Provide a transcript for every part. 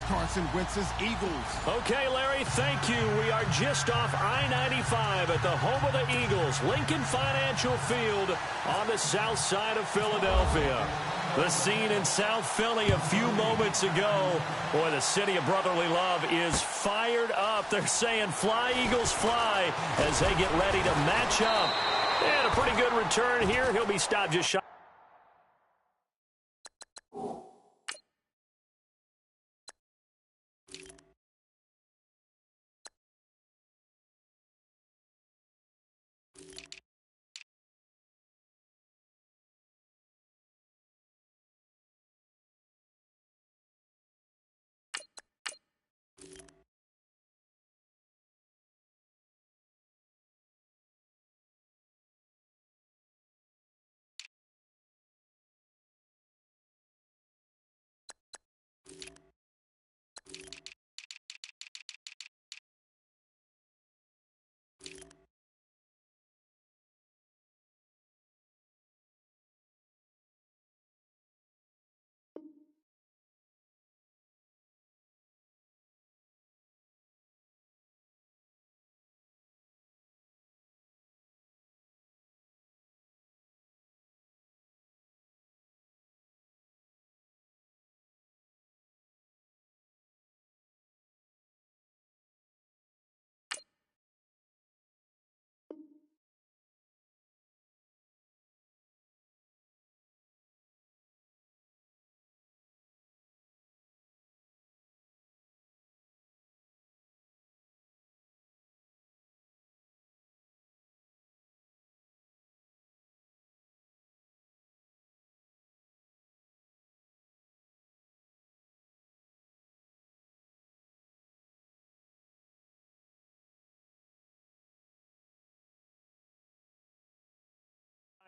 Carson Wentz's Eagles. Okay, Larry, thank you. We are just off I-95 at the home of the Eagles, Lincoln Financial Field on the south side of Philadelphia. The scene in South Philly a few moments ago. Boy, the city of brotherly love is fired up. They're saying, fly, Eagles, fly, as they get ready to match up. And a pretty good return here. He'll be stopped just shy.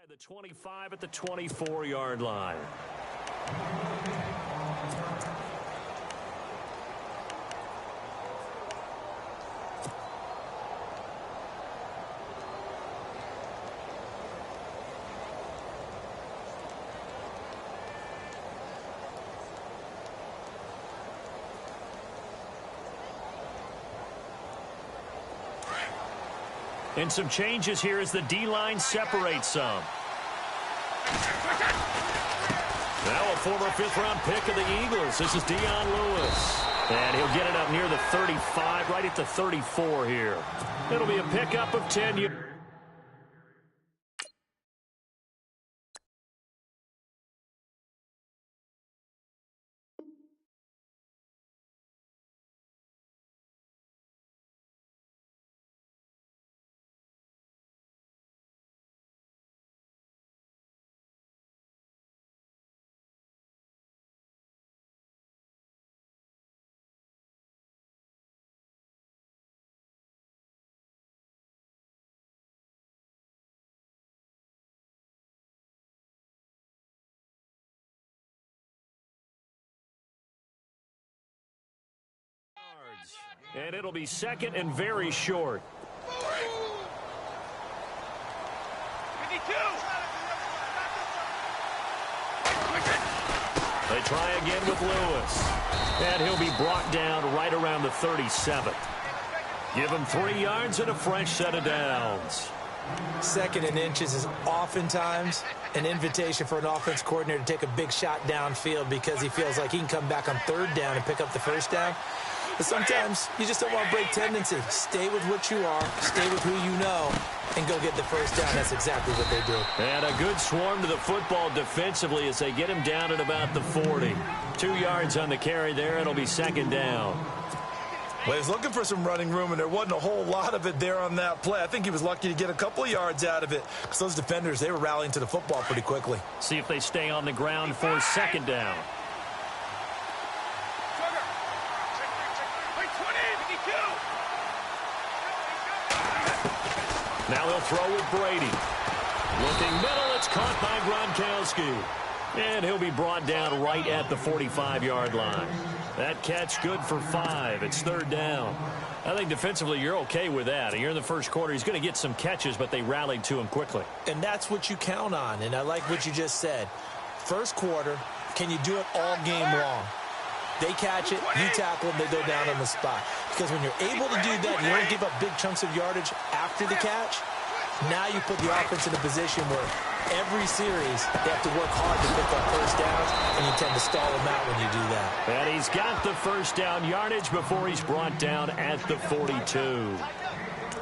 The 25 at the 24-yard line. And some changes here as the D-line separates some. Now a former fifth-round pick of the Eagles. This is Dion Lewis. And he'll get it up near the 35, right at the 34 here. It'll be a pickup of 10 yards. And it'll be second and very short. 52. They try again with Lewis. And he'll be brought down right around the 37. Give him 3 yards and a fresh set of downs. Second and inches is oftentimes an invitation for an offense coordinator to take a big shot downfield because he feels like he can come back on third down and pick up the first down. But sometimes you just don't want to break tendency. Stay with what you are, stay with who you know, and go get the first down. That's exactly what they did. And a good swarm to the football defensively as they get him down at about the 40. 2 yards on the carry there. It'll be second down. Well, he was looking for some running room, and there wasn't a whole lot of it there on that play. I think he was lucky to get a couple of yards out of it because those defenders, they were rallying to the football pretty quickly. See if they stay on the ground for second down. Now he'll throw with Brady. Looking middle, it's caught by Gronkowski. And he'll be brought down right at the 45-yard line. That catch good for 5. It's third down. I think defensively you're okay with that. You're in the first quarter. He's going to get some catches, but they rallied to him quickly. And that's what you count on, and I like what you just said. First quarter, can you do it all game long? They catch it, you tackle them, they go down on the spot. Because when you're able to do that, you don't give up big chunks of yardage after the catch. Now you put the offense in a position where every series they have to work hard to pick up first downs, and you tend to stall them out when you do that. And he's got the first down yardage before he's brought down at the 42.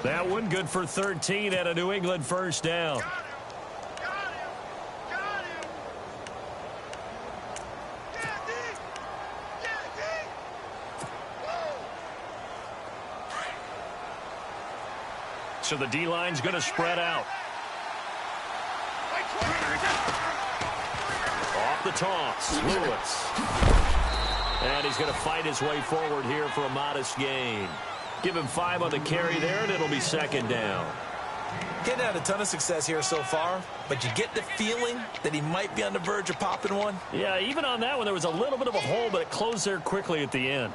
That one good for 13 at a New England first down. So the D-line's going to spread out. Off the toss, Lewis. And he's going to fight his way forward here for a modest gain. Give him 5 on the carry there, and it'll be second down. Getting had a ton of success here so far, but you get the feeling that he might be on the verge of popping one. Yeah, even on that one, there was a little bit of a hole, but it closed there quickly at the end.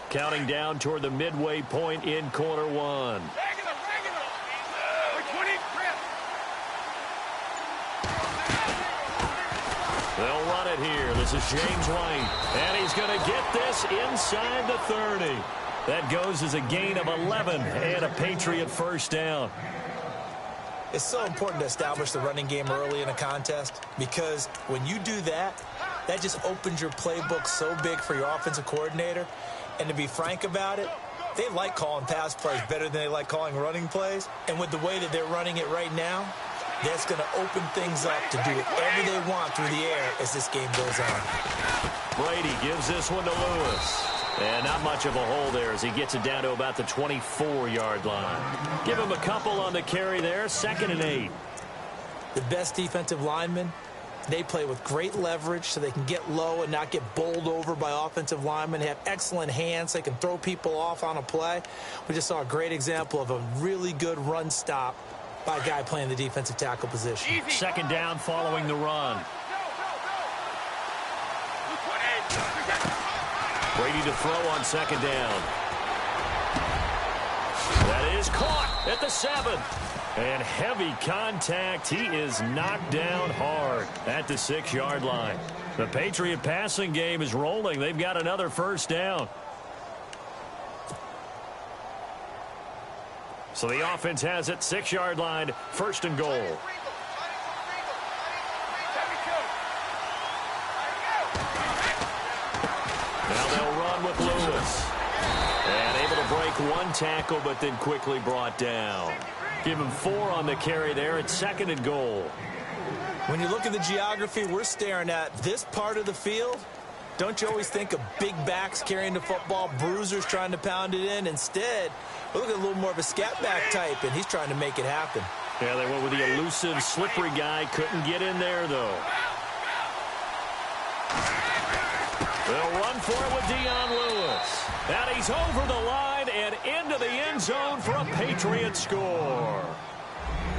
Counting down toward the midway point in quarter one. They'll run it here. This is James White. And he's going to get this inside the 30. That goes as a gain of 11 and a Patriot first down. It's so important to establish the running game early in a contest because when you do that, that just opens your playbook so big for your offensive coordinator. And to be frank about it, they like calling pass plays better than they like calling running plays. And with the way that they're running it right now, that's going to open things up to do whatever they want through the air as this game goes on. Brady gives this one to Lewis. And not much of a hole there as he gets it down to about the 24-yard line. Give him a couple on the carry there, 2nd and 8. The best defensive linemen, they play with great leverage so they can get low and not get bowled over by offensive linemen. They have excellent hands. They can throw people off on a play. We just saw a great example of a really good run stop by a guy playing the defensive tackle position. Second down following the run. Brady to throw on second down. That is caught at the 7. And heavy contact. He is knocked down hard at the 6-yard line. The Patriot passing game is rolling. They've got another first down. So the offense has it, 6-yard line, 1st and goal. Now they'll run with Lewis. And able to break one tackle, but then quickly brought down. Give him 4 on the carry there at 2nd and goal. When you look at the geography we're staring at, this part of the field, don't you always think of big backs carrying the football, bruisers trying to pound it in? Instead, look at a little more of a scat back type, and he's trying to make it happen. Yeah, they went with the elusive, slippery guy. Couldn't get in there, though. They'll run for it with Dion Lewis. And he's over the line and into the end zone for a Patriot score.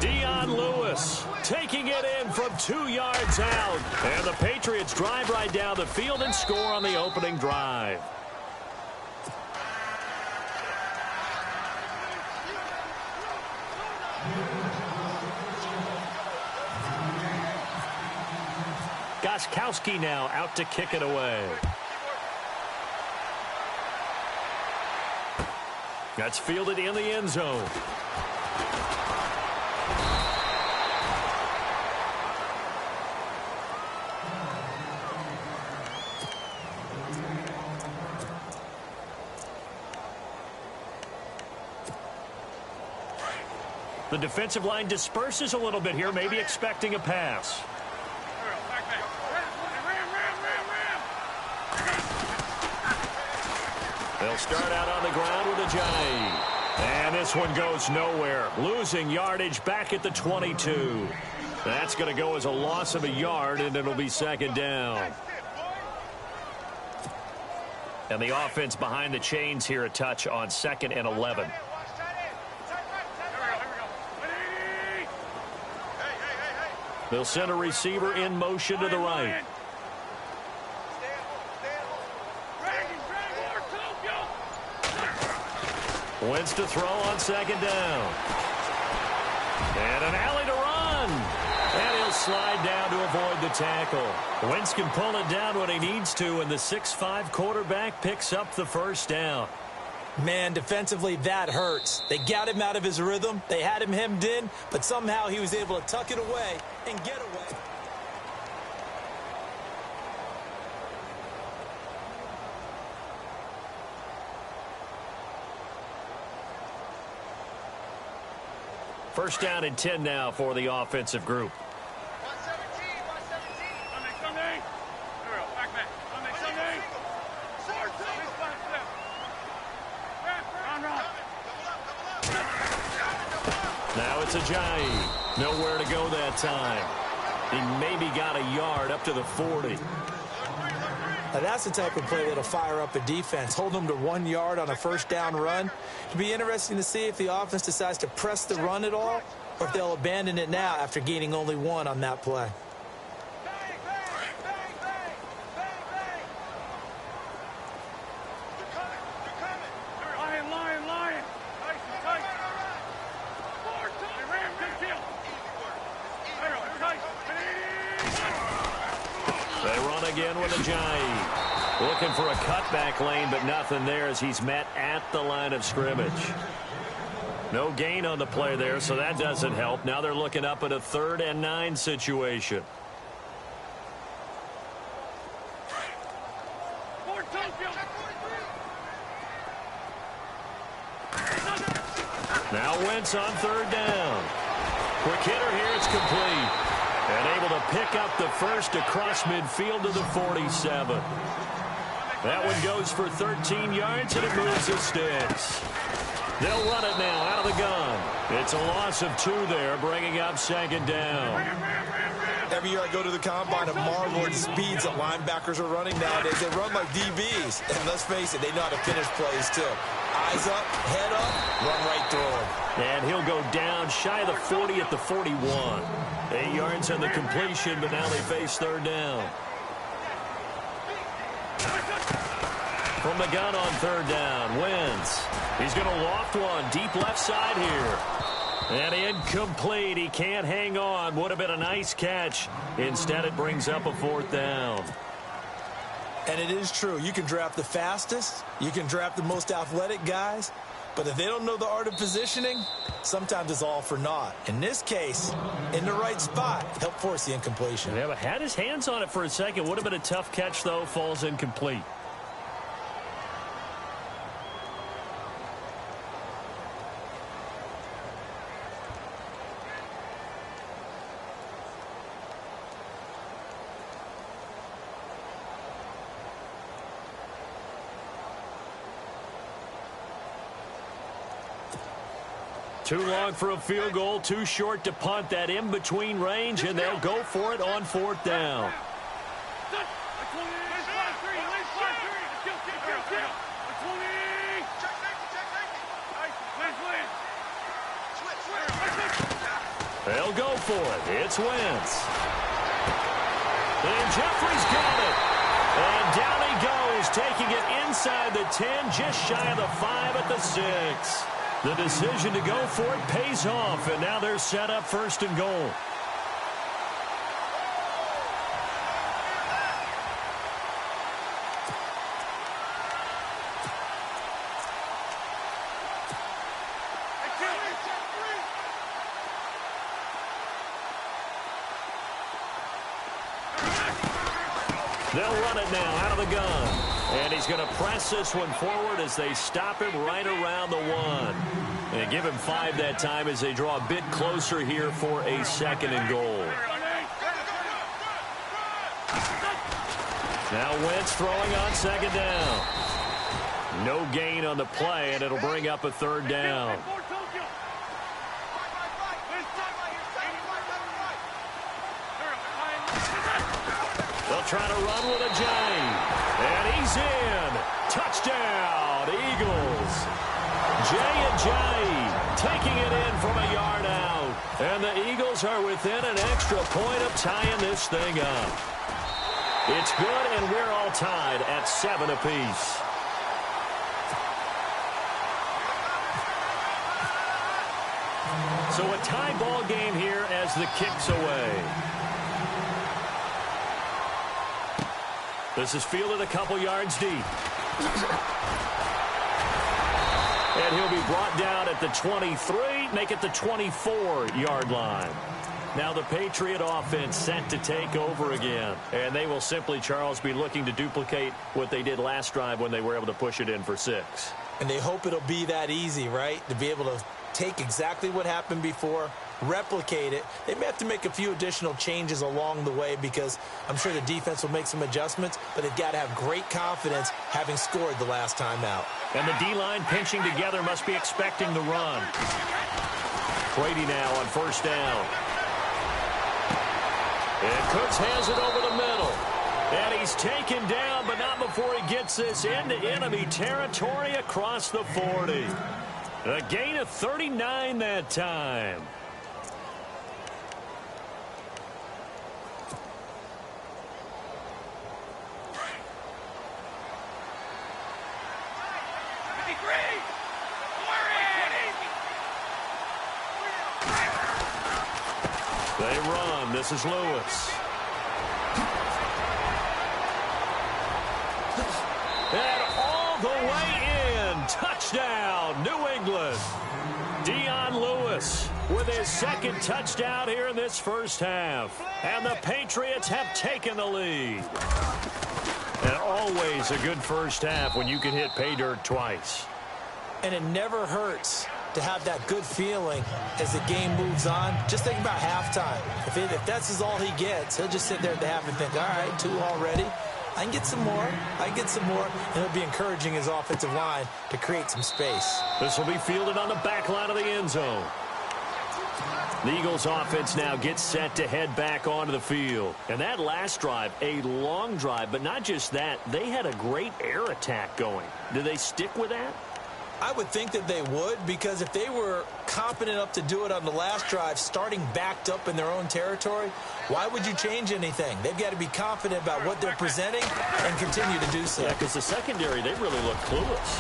Dion Lewis taking it in from 2 yards out. And the Patriots drive right down the field and score on the opening drive. Gostkowski now out to kick it away. That's fielded in the end zone. The defensive line disperses a little bit here, maybe expecting a pass. They'll start out on the ground with Ajayi. And this one goes nowhere. Losing yardage back at the 22. That's going to go as a loss of a yard, and it'll be 2nd down. And the offense behind the chains here a touch on 2nd and 11. They'll send a receiver in motion to the right. Wentz to throw on second down. And an alley to run. And he'll slide down to avoid the tackle. Wentz can pull it down when he needs to, and the 6'5" quarterback picks up the first down. Man, defensively, that hurts. They got him out of his rhythm. They had him hemmed in, but somehow he was able to tuck it away and get away. First down and 10 now for the offensive group. 117. Back. Now it's Ajayi. Nowhere to go that time. He maybe got a yard up to the 40. Now that's the type of play that'll fire up a defense. Hold them to 1 yard on a first down run. It'll be interesting to see if the offense decides to press the run at all, or if they'll abandon it now after gaining only 1 on that play. They run again with Ajayi. Looking for a cutback lane, but nothing there as he's met at the line of scrimmage. No gain on the play there, so that doesn't help. Now they're looking up at a 3rd and 9 situation. Now Wentz on 3rd down. Quick hitter here, it's complete. And able to pick up the first across midfield to the 47. That one goes for 13 yards, and it moves the sticks. They'll run it now out of the gun. It's a loss of 2 there, bringing up 2nd down. Every year I go to the combine and marvel at the speeds that linebackers are running nowadays. They run like DBs. And let's face it, they know how to finish plays too. Eyes up, head up, run right through them. And he'll go down shy of the 40 at the 41. 8 yards on the completion, but now they face 3rd down. From the gun on 3rd down, Wentz. He's going to loft one deep left side here. And incomplete. He can't hang on. Would have been a nice catch. Instead, it brings up a 4th down. And it is true. You can draft the fastest. You can draft the most athletic guys. But if they don't know the art of positioning, sometimes it's all for naught. In this case, in the right spot, help force the incompletion. Yeah, but had his hands on it for a second. Would have been a tough catch, though. Falls incomplete. Too long for a field goal, too short to punt. That in-between range, and they'll go for it on 4th down. They'll go for it. It's Wentz. And Jeffrey's got it. And down he goes, taking it inside the 10, just shy of the 5 at the 6. The decision to go for it pays off, and now they're set up 1st and goal. They'll run it now out of the gun. And he's going to press this one forward as they stop him right around the 1. And give him 5 that time as they draw a bit closer here for a 2nd and goal. Now Wentz throwing on 2nd down. No gain on the play, and it'll bring up a 3rd down. They'll try to run with Ajayi. And he's in. Touchdown, Eagles. Ajayi taking it in from a yard out. And the Eagles are within an extra point of tying this thing up. It's good, and we're all tied at 7 apiece. So a tie ball game here as the kick's away. This is fielded a couple yards deep. And he'll be brought down at the 23, make it the 24-yard line. Now the Patriot offense set to take over again. And they will simply, Charles, be looking to duplicate what they did last drive when they were able to push it in for 6. And they hope it'll be that easy, right? To be able to take exactly what happened before, replicate it. They may have to make a few additional changes along the way because I'm sure the defense will make some adjustments, but they've got to have great confidence having scored the last time out. And the D-line pinching together must be expecting the run. Brady now on first down. And Cooks has it over the middle. And he's taken down, but not before he gets this into enemy territory across the 40. A gain of 39 that time. They run. This is Lewis. And all the way in. Touchdown, New England. Dion Lewis with his second touchdown here in this first half. And the Patriots have taken the lead. And always a good first half when you can hit pay dirt twice. And it never hurts to have that good feeling as the game moves on. Just think about halftime. If that's all he gets, he'll just sit there at the half and think, all right, 2 already. I can get some more. I can get some more. And he'll be encouraging his offensive line to create some space. This will be fielded on the back line of the end zone. The Eagles offense now gets set to head back onto the field. And that last drive, a long drive, but not just that, they had a great air attack going. Do they stick with that? I would think that they would, because if they were competent enough to do it on the last drive, starting backed up in their own territory, why would you change anything? They've got to be confident about what they're presenting and continue to do so. Yeah, because the secondary, they really look clueless.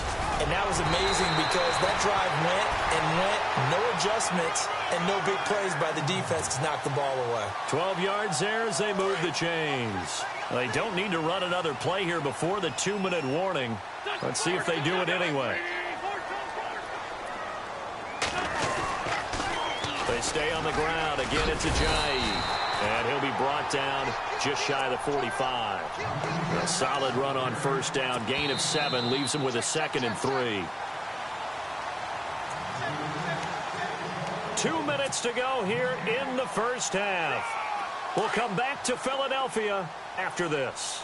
And that was amazing because that drive went and went, no adjustments, and no big plays by the defense to knock the ball away. 12 yards there as they move the chains. They don't need to run another play here before the 2-minute warning. Let's see if they do it anyway. They stay on the ground. Again, it's Ajayi. And he'll be brought down just shy of the 45. A solid run on first down. Gain of 7 leaves him with a 2nd and 3. 2 minutes to go here in the first half. We'll come back to Philadelphia after this.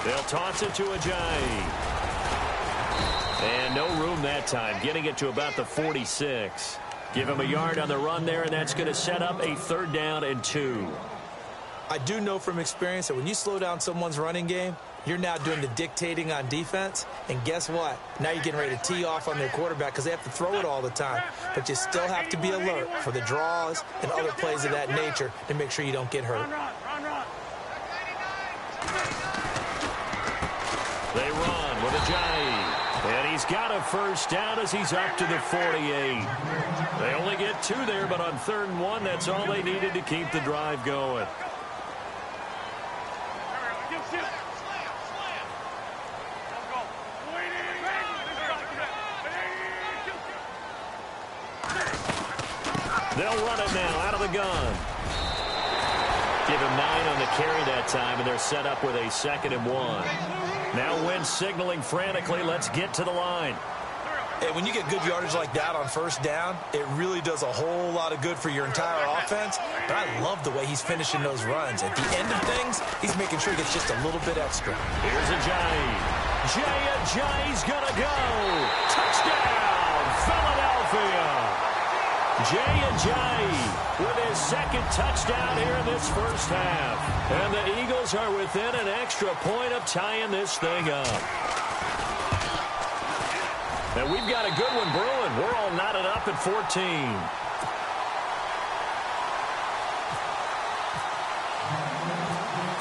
They'll toss it to Ajayi. And no room that time, getting it to about the 46. Give him a yard on the run there, and that's going to set up a 3rd down and 2. I do know from experience that when you slow down someone's running game, you're now doing the dictating on defense. And guess what? Now you're getting ready to tee off on their quarterback because they have to throw it all the time. But you still have to be alert for the draws and other plays of that nature to make sure you don't get hurt. They run with Ajayi. And he's got a first down as he's up to the 48. They only get 2 there, but on 3rd and 1, that's all they needed to keep the drive going. They'll run it now out of the gun. Give him 9 on the carry that time, and they're set up with a 2nd and 1. Now Wentz signaling frantically, let's get to the line. Hey, when you get good yardage like that on first down, it really does a whole lot of good for your entire offense. But I love the way he's finishing those runs. At the end of things, he's making sure he gets just a little bit extra. Here's Ajayi. Ajayi's going to go. Touchdown, Philadelphia. Ajayi with his 2nd touchdown here in this first half. And the Eagles are within an extra point of tying this thing up. And we've got a good one brewing. We're all knotted up at 14.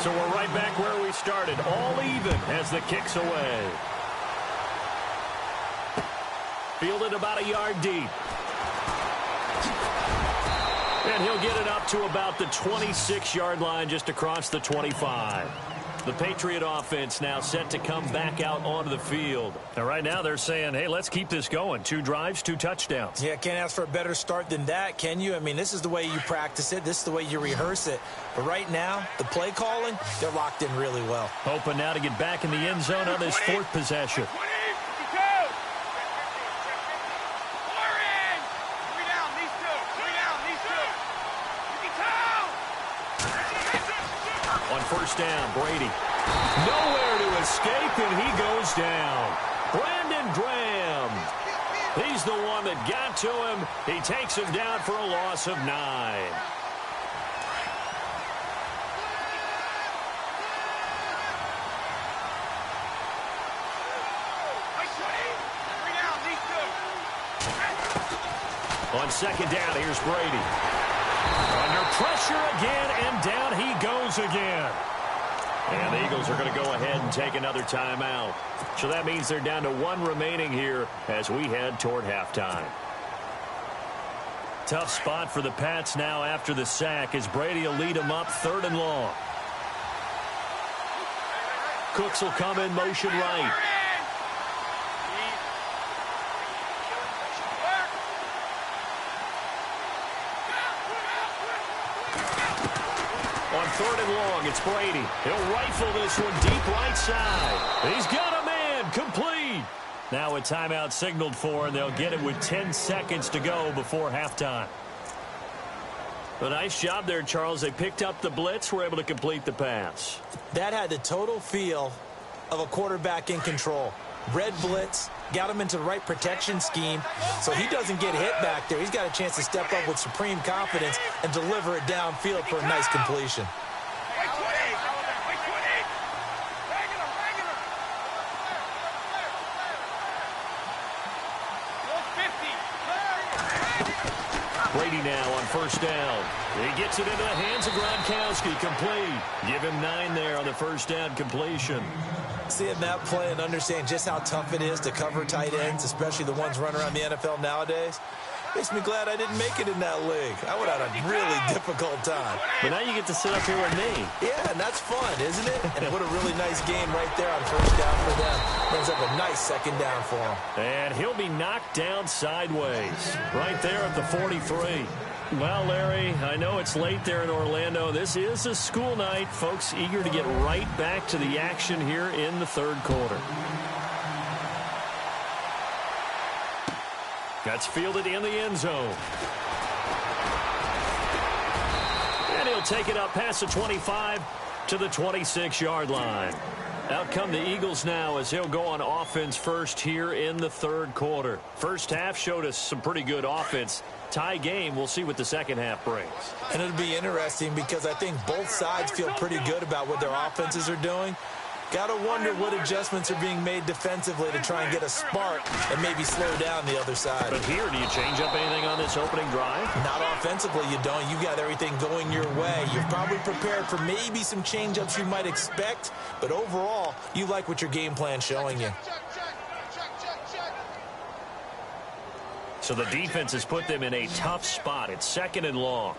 So we're right back where we started, all even as the kick's away. Fielded about a yard deep. And he'll get it up to about the 26-yard line, just across the 25. The Patriot offense now set to come back out onto the field. And right now they're saying, hey, let's keep this going. 2 drives, 2 touchdowns. Yeah, can't ask for a better start than that, can you? I mean, this is the way you practice it. This is the way you rehearse it. But right now, the play calling, they're locked in really well. Hoping now to get back in the end zone on this 4th possession. First down, Brady. Nowhere to escape, and he goes down. Brandon Graham. He's the one that got to him. He takes him down for a loss of 9. On second down, here's Brady. Under pressure again, and down he goes again. And the Eagles are going to go ahead and take another timeout. So that means they're down to 1 remaining here as we head toward halftime. Tough spot for the Pats now after the sack as Brady will lead them up 3rd and long. Cooks will come in motion right. On 3rd and long, it's Brady. He'll rifle this one deep right side. He's got a man, complete. Now a timeout signaled for, and they'll get it with 10 seconds to go before halftime. A nice job there, Charles. They picked up the blitz, were able to complete the pass. That had the total feel of a quarterback in control. Red blitz, got him into the right protection scheme, so he doesn't get hit back there. He's got a chance to step up with supreme confidence and deliver it downfield for a nice completion. Brady now on first down. He gets it into the hands of Gronkowski, complete. Give him 9 there on the first down completion. Seeing that play and understand just how tough it is to cover tight ends, especially the ones running around the NFL nowadays, makes me glad I didn't make it in that league. I would have had a really difficult time. But now you get to sit up here with me. Yeah, and that's fun, isn't it? And what a really nice game right there on first down for them. Brings up a nice second down for him. And he'll be knocked down sideways right there at the 43. Well, Larry, I know it's late there in Orlando. This is a school night. Folks eager to get right back to the action here in the 3rd quarter. That's fielded in the end zone. And he'll take it up past the 25 to the 26-yard line. Out come the Eagles now as he'll go on offense first here in the 3rd quarter. First half showed us some pretty good offense. Tie game, we'll see what the second half brings. And it'll be interesting because I think both sides feel pretty good about what their offenses are doing. Got to wonder what adjustments are being made defensively to try and get a spark and maybe slow down the other side. But here, do you change up anything on this opening drive? Not offensively, you don't. You got everything going your way. You're probably prepared for maybe some change-ups you might expect, but overall, you like what your game plan's showing you. So the defense has put them in a tough spot. It's 2nd and long.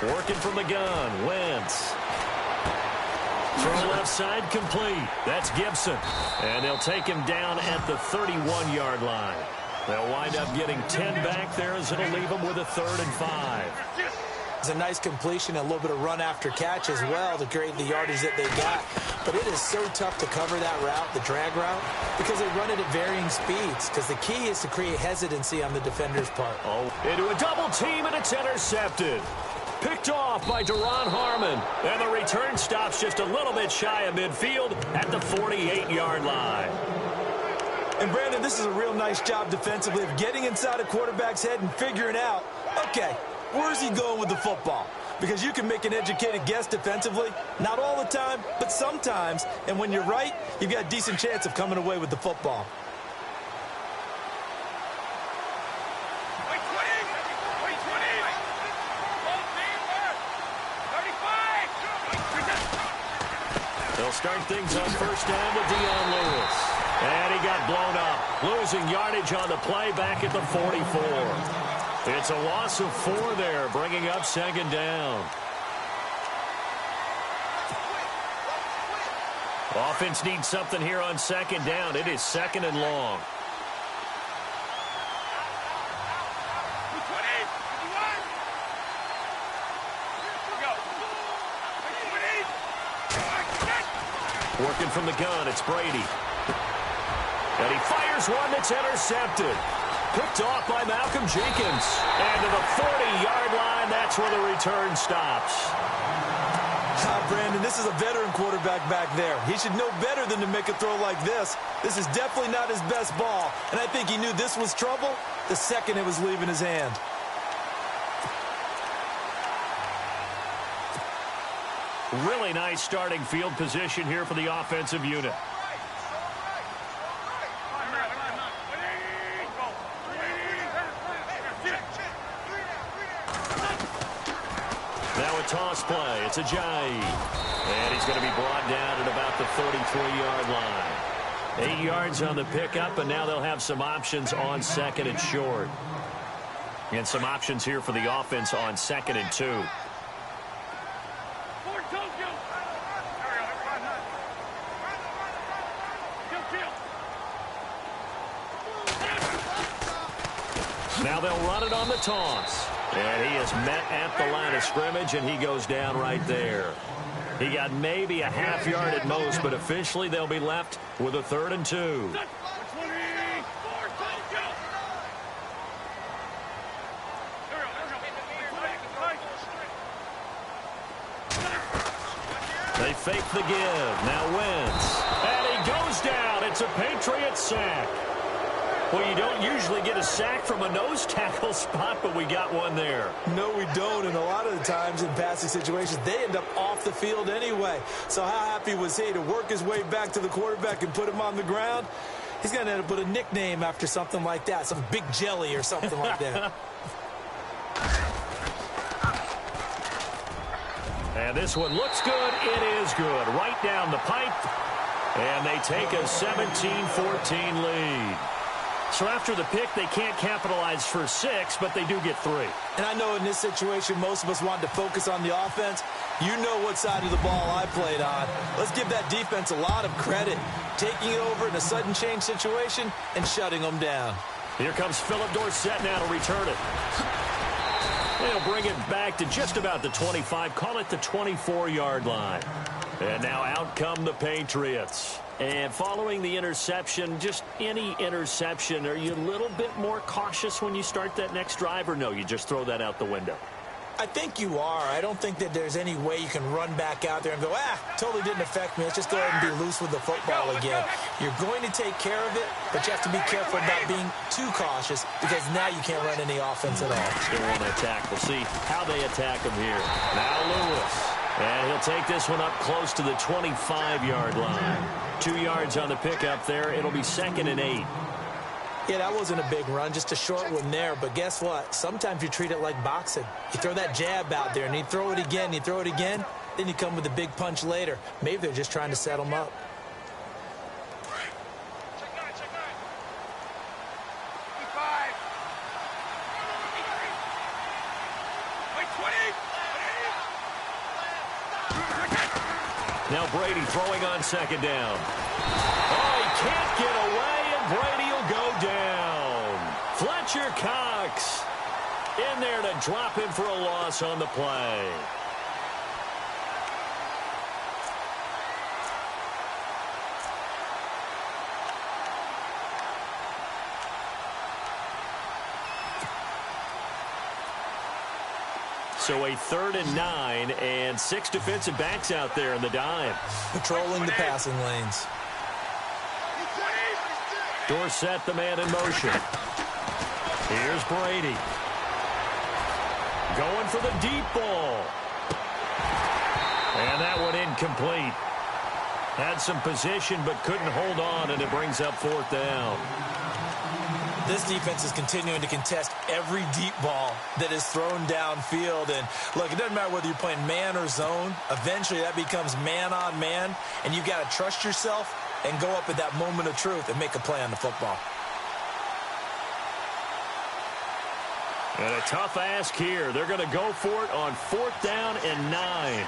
Working from the gun, Wentz. From left side, complete. That's Gibson. And they'll take him down at the 31-yard line. They'll wind up getting 10 back there as it'll leave them with a 3rd and 5. It's a nice completion, a little bit of run after catch as well to create the yardage that they got. But it is so tough to cover that route, the drag route, because they run it at varying speeds. Because the key is to create hesitancy on the defender's part. Oh, into a double team, and it's intercepted. Picked off by Deron Harmon. And the return stops just a little bit shy of midfield at the 48-yard line. And, Brandon, this is a real nice job defensively of getting inside a quarterback's head and figuring out, okay, where's he going with the football? Because you can make an educated guess defensively. Not all the time, but sometimes. And when you're right, you've got a decent chance of coming away with the football. start things on first down with Dion Lewis. And he got blown up. Losing yardage on the play back at the 44. It's a loss of 4 there, bringing up second down. Offense needs something here on second down. It is second and long. Working from the gun, it's Brady. And he fires one that's intercepted. Picked off by Malcolm Jenkins. And to the 40-yard line, that's where the return stops. Brandon, this is a veteran quarterback back there. He should know better than to make a throw like this. This is definitely not his best ball. And I think he knew this was trouble the second it was leaving his hand. Really nice starting field position here for the offensive unit. Now a toss play. It's Ajayi. And he's going to be brought down at about the 33-yard line. 8 yards on the pickup, and now they'll have some options on second and short. And some options here for the offense on second and 2. Now they'll run it on the toss. And he is met at the line of scrimmage, and he goes down right there. He got maybe a half yard at most, but officially they'll be left with a 3rd and 2. They fake the give. Now Wentz. And he goes down. It's a Patriot sack. Well, you don't usually get a sack from a nose tackle spot, but we got one there. No, we don't, and a lot of the times in passing situations, they end up off the field anyway. So how happy was he to work his way back to the quarterback and put him on the ground? He's going to end up with a nickname after something like that, some Big Jelly or something like that. And this one looks good. It is good. Right down the pipe. And they take a 17-14 lead. So after the pick, they can't capitalize for 6, but they do get 3. And I know in this situation, most of us wanted to focus on the offense. You know what side of the ball I played on. Let's give that defense a lot of credit. Taking it over in a sudden change situation and shutting them down. Here comes Philip Dorsett now to return it. They'll bring it back to just about the 25. Call it the 24-yard line. And now out come the Patriots. And following the interception, just any interception, are you a little bit more cautious when you start that next drive, or no, you just throw that out the window? I think you are. I don't think that there's any way you can run back out there and go, totally didn't affect me. Let's just go ahead and be loose with the football again. You're going to take care of it, but you have to be careful about being too cautious because now you can't run any offense at all. Still want to attack. We'll see how they attack him here. Now Lewis. And he'll take this one up close to the 25-yard line. 2 yards on the pickup there. It'll be 2nd and 8. Yeah, that wasn't a big run, just a short one there. But guess what? Sometimes you treat it like boxing. You throw that jab out there, and you throw it again, you throw it again, then you come with a big punch later. Maybe they're just trying to set them up. Now Brady throwing on 2nd down. Oh, he can't get away, and Brady will go down. Fletcher Cox in there to drop him for a loss on the play. So a 3rd and 9 and 6 defensive backs out there in the dime. Patrolling the passing lanes. Dorsett, the man in motion. Here's Brady. Going for the deep ball. And that one incomplete. Had some position but couldn't hold on, and it brings up 4th down. This defense is continuing to contest every deep ball that is thrown downfield. And, look, it doesn't matter whether you're playing man or zone. Eventually, that becomes man on man, and you've got to trust yourself and go up at that moment of truth and make a play on the football. And a tough ask here. They're going to go for it on 4th down and 9.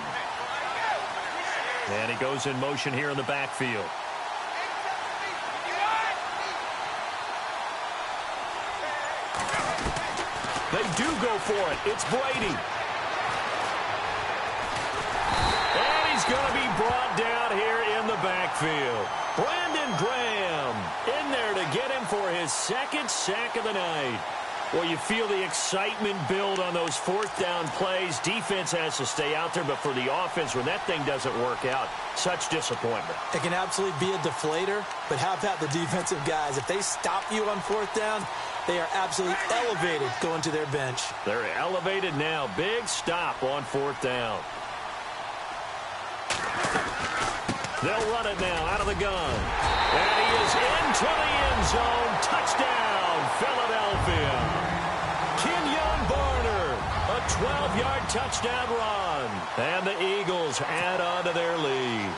And he goes in motion here in the backfield. They do go for it. It's Brady. And he's going to be brought down here in the backfield. Brandon Graham in there to get him for his 2nd sack of the night. Well, you feel the excitement build on those 4th down plays. Defense has to stay out there, but for the offense, when that thing doesn't work out, such disappointment. It can absolutely be a deflator, but how about the defensive guys? If they stop you on 4th down, they are absolutely elevated going to their bench. They're elevated now. Big stop on 4th down. They'll run it now out of the gun. And he is into the end zone. Touchdown, Philadelphia. Kenyon Barner, a 12-yard touchdown run. And the Eagles add on to their lead.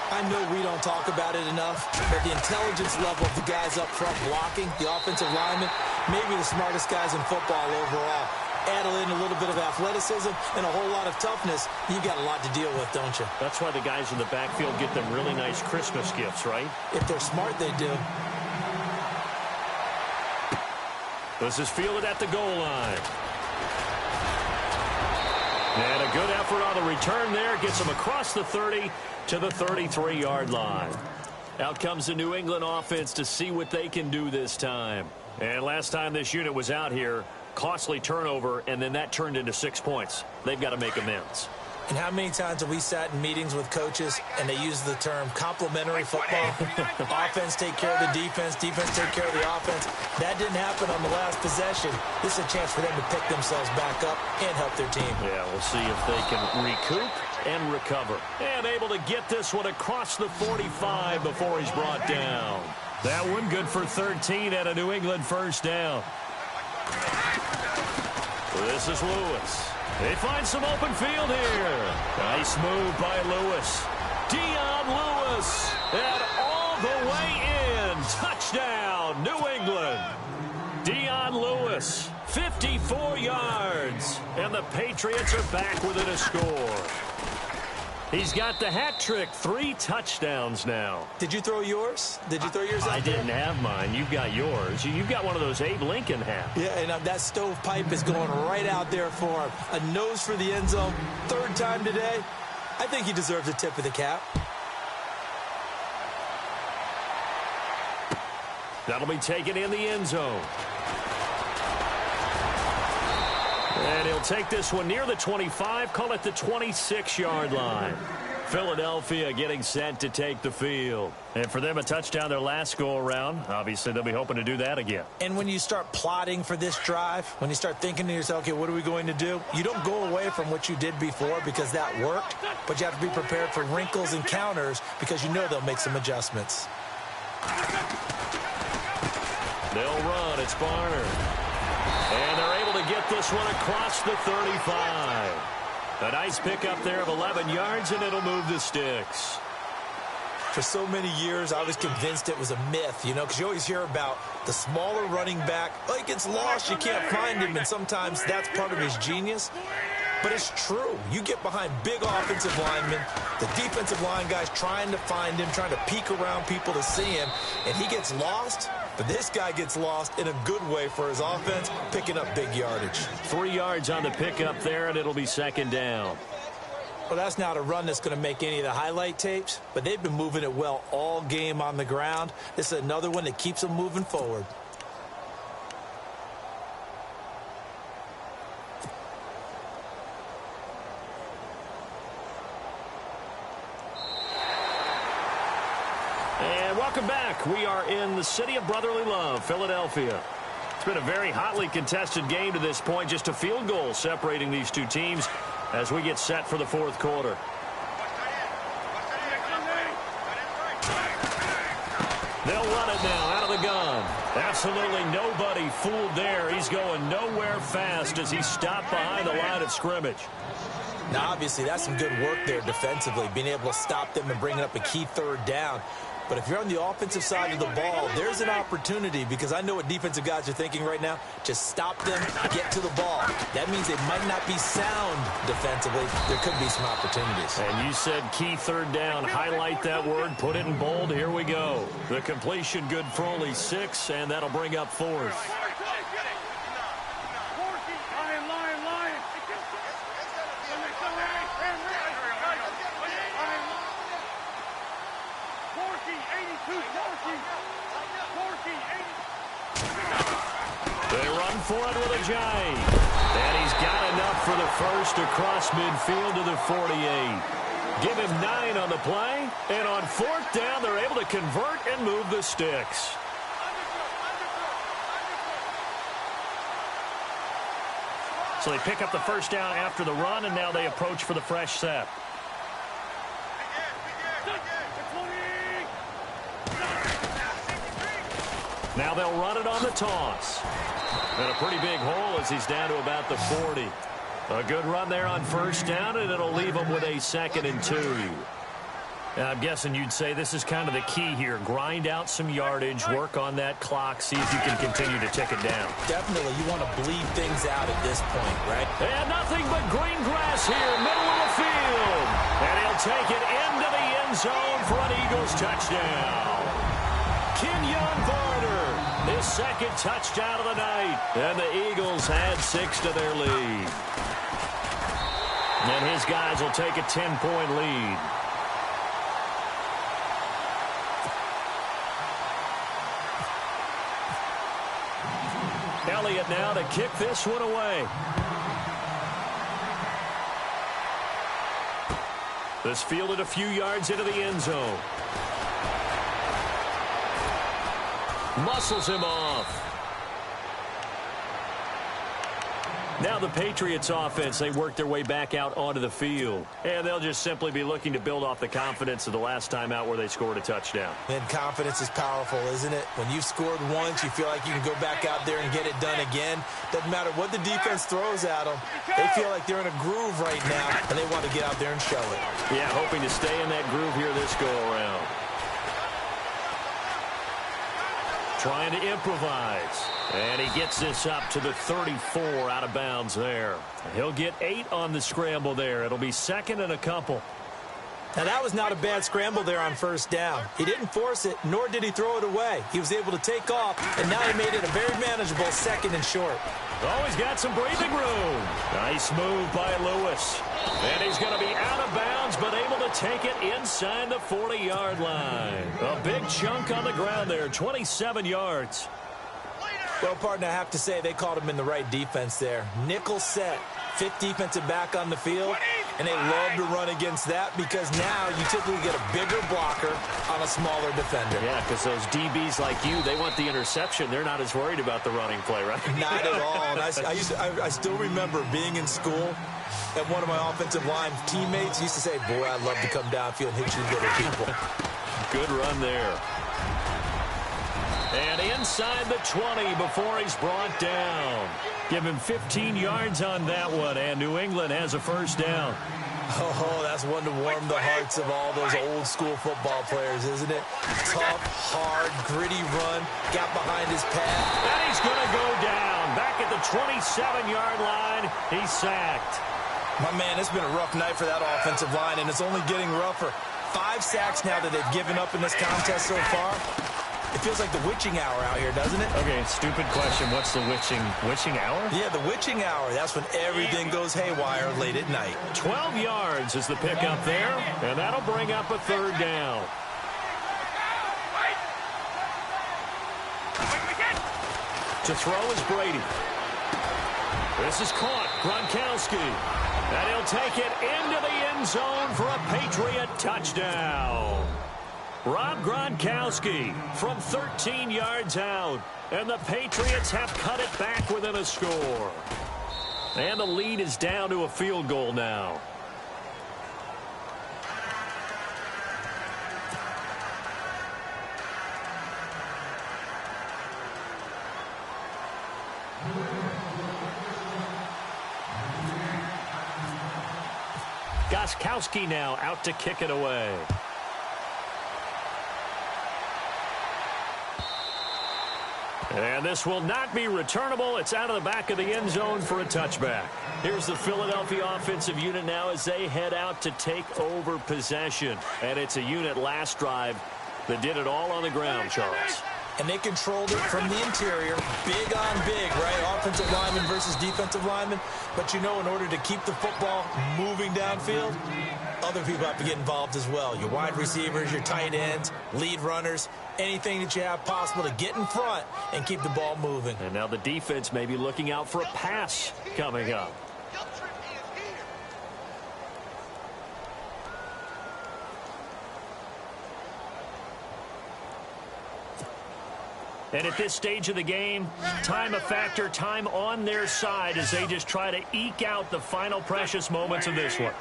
I know we don't talk about it enough, but the intelligence level of the guys up front blocking, the offensive linemen, maybe the smartest guys in football overall. Add in a little bit of athleticism and a whole lot of toughness, you've got a lot to deal with, don't you? That's why the guys in the backfield get them really nice Christmas gifts, right? If they're smart, they do. This is fielded at the goal line. And a good effort on the return there. Gets him across the 30 to the 33-yard line. Out comes the New England offense to see what they can do this time. And last time this unit was out here, costly turnover, and then that turned into 6 points. They've got to make amends. And how many times have we sat in meetings with coaches and they use the term complementary football? Offense take care of the defense, defense take care of the offense. That didn't happen on the last possession. This is a chance for them to pick themselves back up and help their team. Yeah, we'll see if they can recoup and recover. And able to get this one across the 45 before he's brought down. That one good for 13 at a New England 1st down. This is Lewis. They find some open field here. Nice move by Lewis. Dion Lewis. And all the way in. Touchdown, New England. Dion Lewis, 54 yards. And the Patriots are back within a score. He's got the hat trick, 3 touchdowns now. Did you throw yours? Did you throw yours out I there? didn't have mine. You've got yours. You've got one of those Abe Lincoln hats. Yeah, and that stovepipe is going right out there for him. A nose for the end zone. 3rd time today. I think he deserves a tip of the cap. That'll be taken in the end zone. And he'll take this one near the 25, call it the 26-yard line. Philadelphia getting set to take the field. And for them, a touchdown their last go-around. Obviously, they'll be hoping to do that again. And when you start plotting for this drive, when you start thinking to yourself, okay, what are we going to do? You don't go away from what you did before because that worked, but you have to be prepared for wrinkles and counters because you know they'll make some adjustments. They'll run. It's Barner. And they're able to get this one across the 35. A nice pickup there of 11 yards, and it'll move the sticks. For so many years, I was convinced it was a myth, you know, because you always hear about the smaller running back. Oh, he gets lost, you can't find him, and sometimes that's part of his genius. But it's true. You get behind big offensive linemen, the defensive line guys trying to find him, trying to peek around people to see him, and he gets lost. But this guy gets lost in a good way for his offense, picking up big yardage. 3 yards on the pickup there, and it'll be 2nd down. Well, that's not a run that's going to make any of the highlight tapes, but they've been moving it well all game on the ground. This is another one that keeps them moving forward. And welcome back. We are in the city of brotherly love, Philadelphia. It's been a very hotly contested game to this point. Just a field goal separating these two teams as we get set for the 4th quarter. They'll run it now out of the gun. Absolutely nobody fooled there. He's going nowhere fast as he stopped behind the line of scrimmage. Now, obviously, that's some good work there defensively, being able to stop them and bringing up a key third down. But if you're on the offensive side of the ball, there's an opportunity, because I know what defensive guys are thinking right now. Just stop them, get to the ball. That means they might not be sound defensively. There could be some opportunities. And you said key third down. Highlight that word, put it in bold. Here we go. The completion good for only 6, and that'll bring up 4th. They run for it with a giant. And he's got enough for the first across midfield to the 48. Give him 9 on the play. And on 4th down, they're able to convert and move the sticks. So they pick up the first down after the run, and now they approach for the fresh set. Now they'll run it on the toss. And a pretty big hole as he's down to about the 40. A good run there on first down, and it'll leave him with a 2nd and 2. I'm guessing you'd say this is kind of the key here. Grind out some yardage, work on that clock, see if you can continue to tick it down. Definitely, you want to bleed things out at this point, right? And nothing but green grass here, middle of the field. And he'll take it into the end zone for an Eagles touchdown. Kenyon Barner, his 2nd touchdown of the night. And the Eagles add 6 to their lead. And his guys will take a 10-point lead. Elliott now to kick this one away. This fielded a few yards into the end zone. Muscles him off. Now the Patriots offense, they work their way back out onto the field. And they'll just simply be looking to build off the confidence of the last time out where they scored a touchdown. And confidence is powerful, isn't it? When you've scored once, you feel like you can go back out there and get it done again. Doesn't matter what the defense throws at them. They feel like they're in a groove right now, and they want to get out there and show it. Yeah, hoping to stay in that groove here this go-around. Trying to improvise. And he gets this up to the 34 out of bounds there. He'll get 8 on the scramble there. It'll be 2nd and a couple. Now, that was not a bad scramble there on first down. He didn't force it, nor did he throw it away. He was able to take off, and now he made it a very manageable 2nd and short. Oh, he's got some breathing room. Nice move by Lewis. And he's going to be out of bounds, but able to take it inside the 40-yard line. A big chunk on the ground there, 27 yards. Well, partner, I have to say they called him in the right defense there. Nickel set, 5th defensive back on the field, and they love to run against that because now you typically get a bigger blocker on a smaller defender. Yeah, because those DBs like you, they want the interception. They're not as worried about the running play, right? Not at all. And I still remember being in school, and one of my offensive line teammates used to say, boy, I'd love to come downfield and hit you little people. Good run there. And inside the 20 before he's brought down. Give him 15 yards on that one, and New England has a first down. Oh, that's one to warm the hearts of all those old school football players, isn't it? Tough, hard, gritty run, got behind his pad. And he's going to go down. Back at the 27-yard line, he's sacked. My man, it's been a rough night for that offensive line, and it's only getting rougher. 5 sacks now that they've given up in this contest so far. It feels like the witching hour out here, doesn't it? Okay, stupid question. What's the witching hour? Yeah, the witching hour. That's when everything goes haywire late at night. 12 yards is the pickup there, and that'll bring up a 3rd down. To throw is Brady. This is caught. Gronkowski. And he'll take it into the end zone for a Patriot touchdown. Rob Gronkowski from 13 yards out. And the Patriots have cut it back within a score. And the lead is down to a field goal now. Gostkowski now out to kick it away. And this will not be returnable. It's out of the back of the end zone for a touchback. Here's the Philadelphia offensive unit now as they head out to take over possession. And it's a unit last drive that did it all on the ground, Charles. And they controlled it from the interior, big on big, right? Offensive lineman versus defensive lineman. But, you know, in order to keep the football moving downfield, other people have to get involved as well. Your wide receivers, your tight ends, lead runners, anything that you have possible to get in front and keep the ball moving. And now the defense may be looking out for a pass coming up. And at this stage of the game, time a factor, time on their side as they just try to eke out the final precious moments of this one.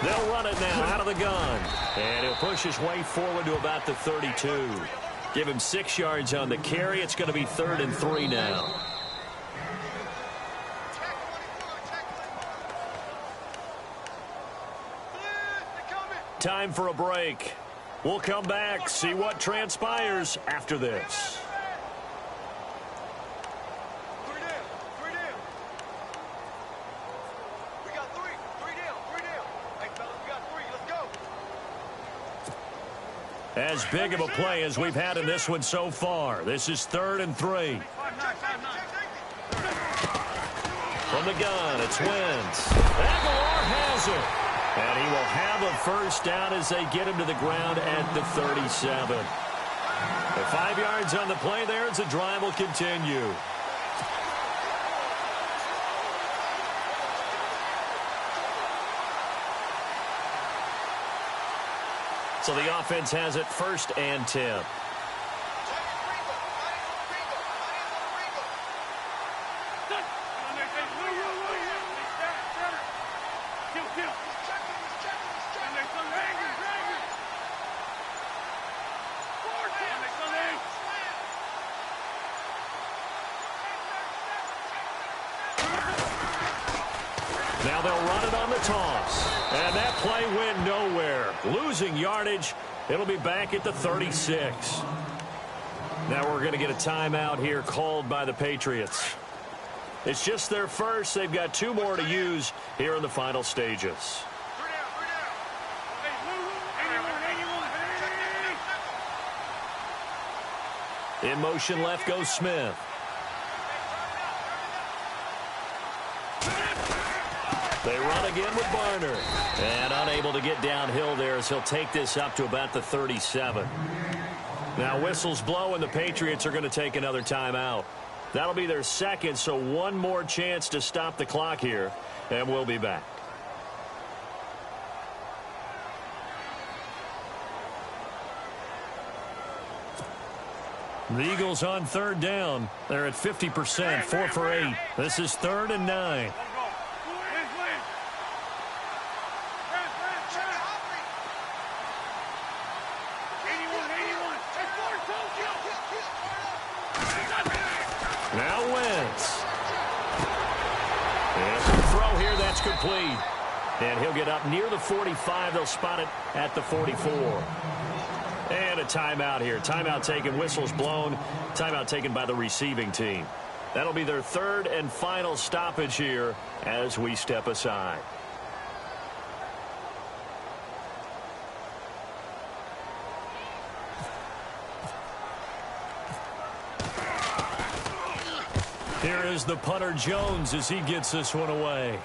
They'll run it now out of the gun. And he'll push his way forward to about the 32. Give him 6 yards on the carry. It's going to be 3rd and 3 now. Time for a break. We'll come back, see what transpires after this. Three down. We got three down. Hey, fellas, we got 3. Let's go. As big of a play as we've had in this one so far. This is 3rd and 3. From the gun, it's Wentz. Aguilar has it. And he will have a first down as they get him to the ground at the 37. The 5 yards on the play there as the drive will continue. So the offense has it 1st and 10. Now they'll run it on the toss. And that play went nowhere. Losing yardage. It'll be back at the 36. Now we're going to get a timeout here called by the Patriots. It's just their first. They've got 2 more to use here in the final stages. In motion left goes Smith. They run again with Barner. And unable to get downhill there as he'll take this up to about the 37. Now whistles blow and the Patriots are going to take another timeout. That'll be their second, so one more chance to stop the clock here. And we'll be back. The Eagles on 3rd down. They're at 50%, 4 for 8. This is 3rd and 9. Now Wentz. And the throw here, that's complete. And he'll get up near the 45. They'll spot it at the 44. And a timeout here. Timeout taken, whistles blown. Timeout taken by the receiving team. That'll be their 3rd and final stoppage here as we step aside. Here is the punter Jones as he gets this one away.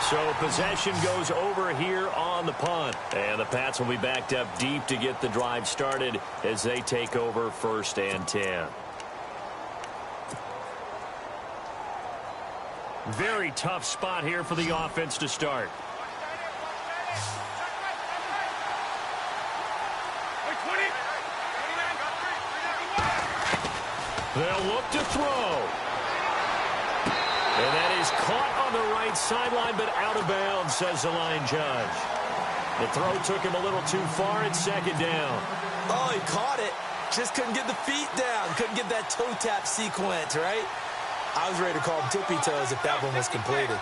So possession goes over here on the punt. And the Pats will be backed up deep to get the drive started as they take over 1st and 10. Very tough spot here for the offense to start. They'll look to throw. And that is caught on the right sideline, but out of bounds, says the line judge. The throw took him a little too far at second down. Oh, he caught it. Just couldn't get the feet down. Couldn't get that toe tap sequence, right? I was ready to call him tippy toes if that one was completed.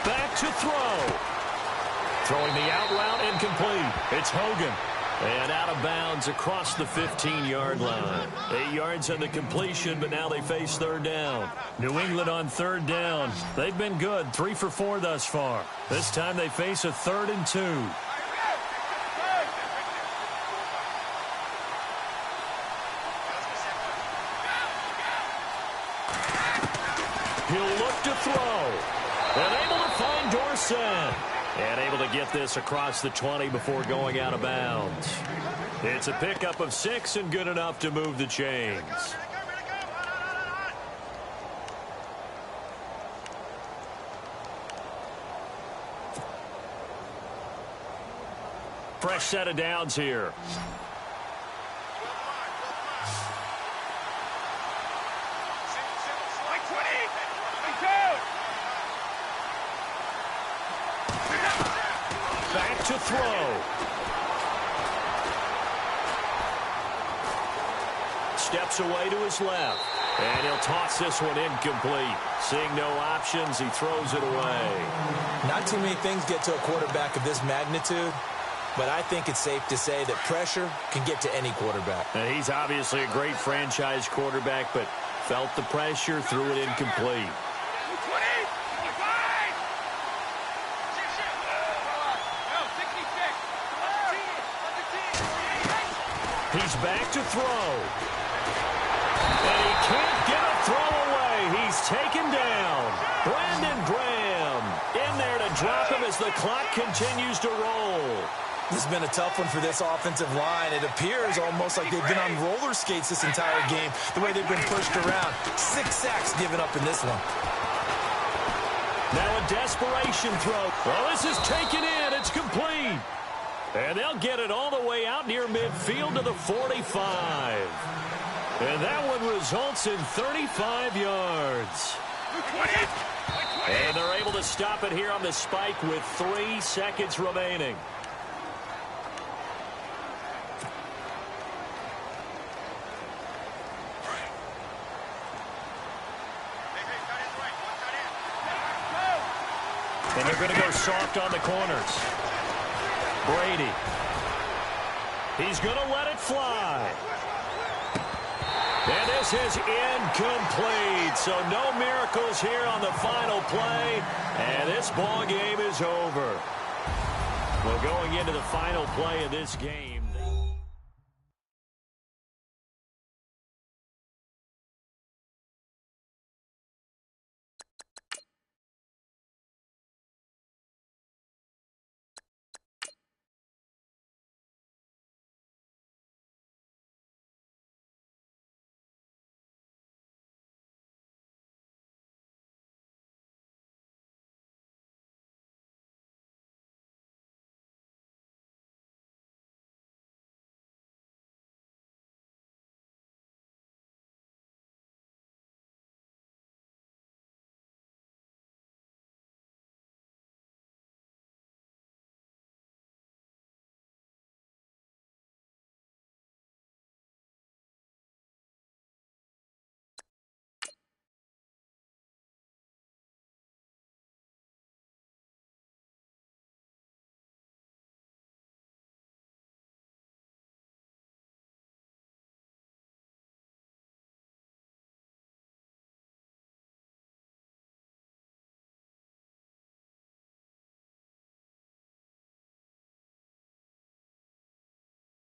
Back to throw. Throwing the out route incomplete. It's Hogan. And out of bounds across the 15-yard line. 8 yards on the completion, but now they face third down. New England on third down. They've been good, 3 for 4 thus far. This time they face a 3rd and 2. He'll look to throw. And able to find Dorsett. And able to get this across the 20 before going out of bounds. It's a pickup of 6 and good enough to move the chains. Fresh set of downs here. Back to throw. Steps away to his left. And he'll toss this one incomplete. Seeing no options, he throws it away. Not too many things get to a quarterback of this magnitude, but I think it's safe to say that pressure can get to any quarterback. And he's obviously a great franchise quarterback, but felt the pressure, threw it incomplete. He's back to throw. And he can't get a throw away. He's taken down. Brandon Graham in there to drop him as the clock continues to roll. This has been a tough one for this offensive line. It appears almost like they've been on roller skates this entire game, the way they've been pushed around. 6 sacks given up in this one. Now a desperation throw. Well, this is taken in. It's complete. And they'll get it all the way out near midfield to the 45. And that one results in 35 yards. And they're able to stop it here on the spike with 3 seconds remaining. And they're going to go soft on the corners. Brady. He's going to let it fly. And this is incomplete. So no miracles here on the final play. And this ball game is over. Well, going into the final play of this game.